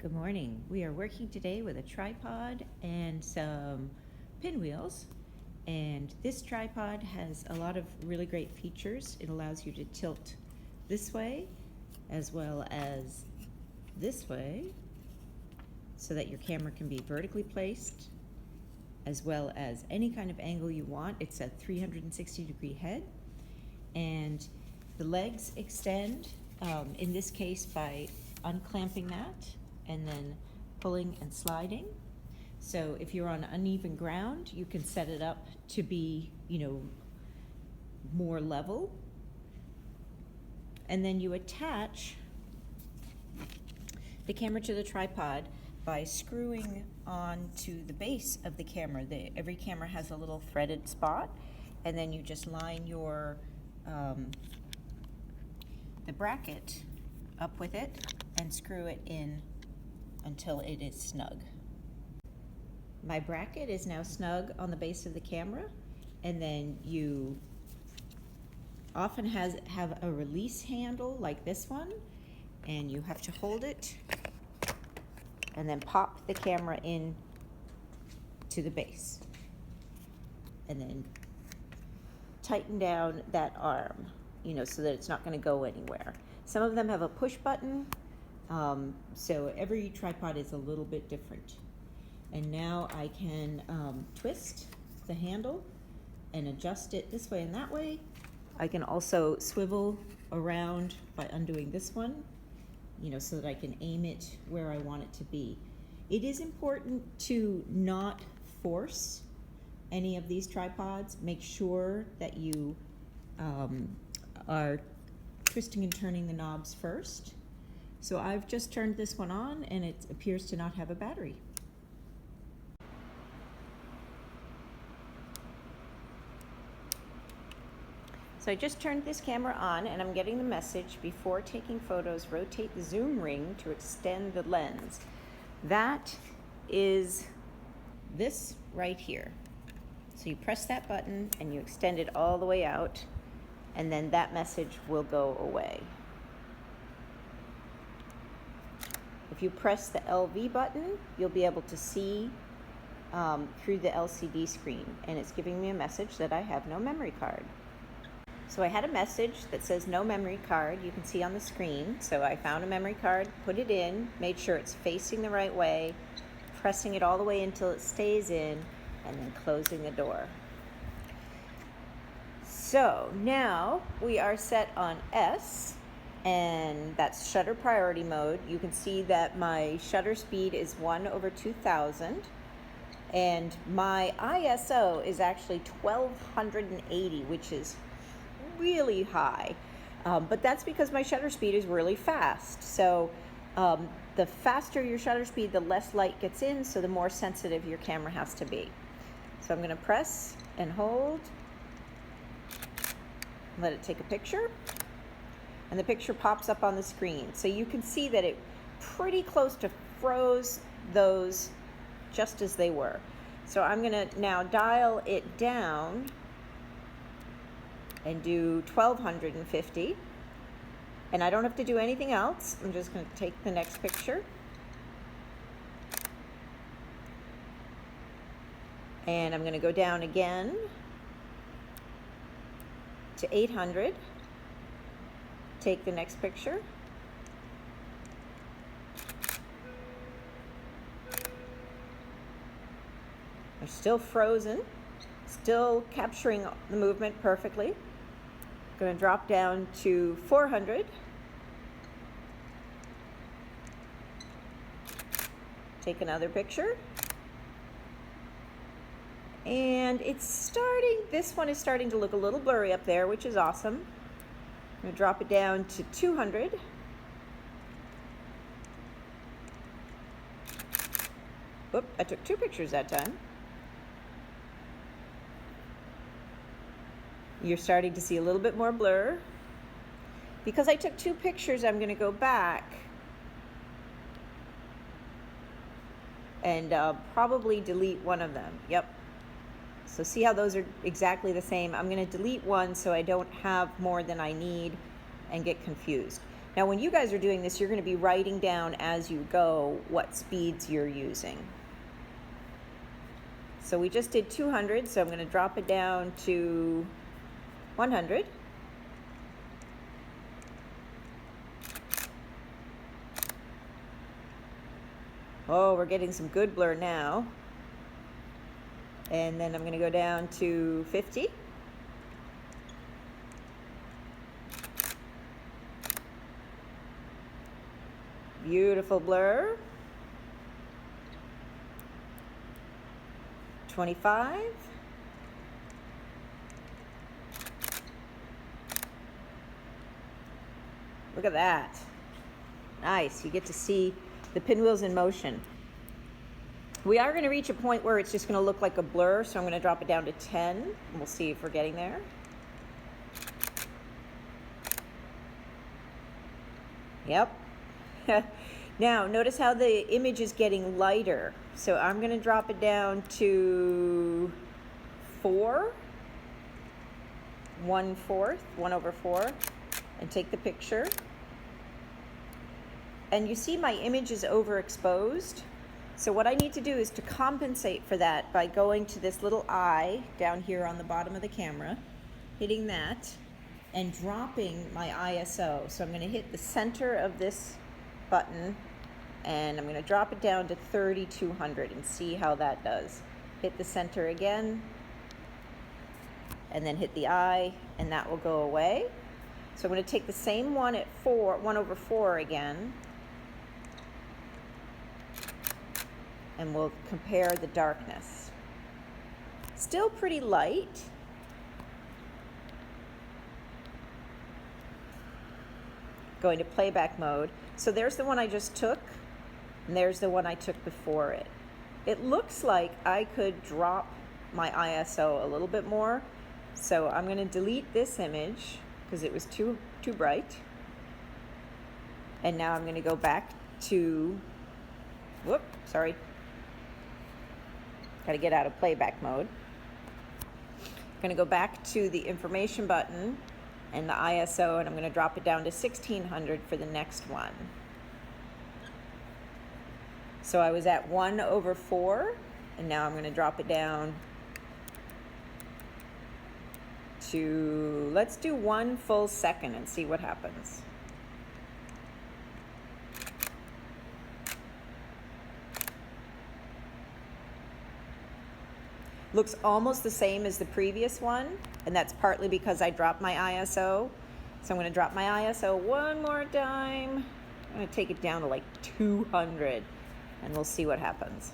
Good morning. We are working today with a tripod and some pinwheels. And this tripod has a lot of really great features. It allows you to tilt this way as well as this way so that your camera can be vertically placed as well as any kind of angle you want. It's a 360-degree head, and the legs extend, in this case by unclamping that and then pulling and sliding. So if you're on uneven ground, you can set it up to be, more level. And then you attach the camera to the tripod by screwing onto the base of the camera. Every camera has a little threaded spot, and then you just line your the bracket up with it and screw it in until it is snug. My bracket is now snug on the base of the camera, and then you often have a release handle like this one, and you have to hold it and then pop the camera in to the base and then tighten down that arm, so that it's not going to go anywhere. Some of them have a push button, so every tripod is a little bit different. And now I can twist the handle and adjust it this way and that way. I can also swivel around by undoing this one, so that I can aim it where I want it to be. It is important to not force any of these tripods. Make sure that you are twisting and turning the knobs first. So I've just turned this one on, and it appears to not have a battery. So I just turned this camera on, and I'm getting the message: before taking photos, rotate the zoom ring to extend the lens. That is this right here. So you press that button and you extend it all the way out, and then that message will go away. If you press the LV button, you'll be able to see through the LCD screen, and it's giving me a message that I have no memory card. So I had a message that says no memory card, you can see on the screen. So I found a memory card, put it in, made sure it's facing the right way, pressing it all the way until it stays in, and then closing the door. So now we are set on S, and that's shutter priority mode. You can see that my shutter speed is 1/2000, and my ISO is actually 1280, which is really high, but that's because my shutter speed is really fast. So the faster your shutter speed, the less light gets in, so the more sensitive your camera has to be. So I'm going to press and hold, let it take a picture, and the picture pops up on the screen. So you can see that it pretty close to froze those just as they were. So I'm going to now dial it down and do 1250, and I don't have to do anything else. I'm just going to take the next picture, and I'm going to go down again to 800, take the next picture, they're still frozen, still capturing the movement perfectly. Going to drop down to 400, take another picture, and this one is starting to look a little blurry up there, which is awesome. I'm going to drop it down to 200, whoop, I took 2 pictures that time. You're starting to see a little bit more blur. Because I took 2 pictures, I'm going to go back and probably delete one of them. Yep. So see how those are exactly the same? I'm going to delete one so I don't have more than I need and get confused. Now, when you guys are doing this, you're going to be writing down as you go what speeds you're using. So we just did 200, so I'm going to drop it down to 100. Oh, we're getting some good blur now. And then I'm going to go down to 50. Beautiful blur. 25. Look at that. Nice. You get to see the pinwheels in motion. We are going to reach a point where it's just going to look like a blur, so I'm going to drop it down to 10. And we'll see if we're getting there. Yep. Now, notice how the image is getting lighter. So I'm going to drop it down to 4, 1/4, 1/4, and take the picture. And you see my image is overexposed. So what I need to do is to compensate for that by going to this little eye down here on the bottom of the camera, hitting that, and dropping my ISO. So I'm going to hit the center of this button, and I'm going to drop it down to 3200 and see how that does. Hit the center again, and then hit the eye, and that will go away. So I'm going to take the same one at 1/4 again, and we'll compare the darkness. Still pretty light. Going to playback mode. So there's the one I just took, and there's the one I took before it. It looks like I could drop my ISO a little bit more. So I'm going to delete this image because it was too bright. And now I'm going to go back to, sorry. Got to get out of playback mode. I'm going to go back to the information button and the ISO, and I'm going to drop it down to 1600 for the next one. So I was at 1/4, and now I'm going to drop it down to, let's do 1 full second and see what happens. Looks almost the same as the previous one, and that's partly because I dropped my ISO. So I'm going to drop my ISO one more time. I'm going to take it down to like 200, and we'll see what happens.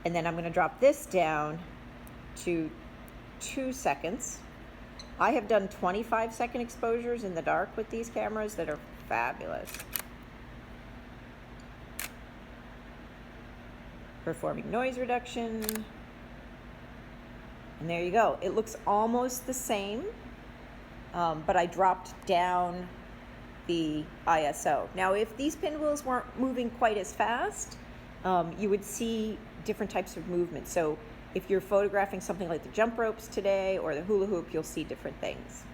And then I'm going to drop this down to 2 seconds. I have done 25-second exposures in the dark with these cameras that are fabulous. Performing noise reduction. And there you go. It looks almost the same, but I dropped down the ISO. Now, if these pinwheels weren't moving quite as fast, you would see different types of movement. So if you're photographing something like the jump ropes today or the hula hoop, you'll see different things.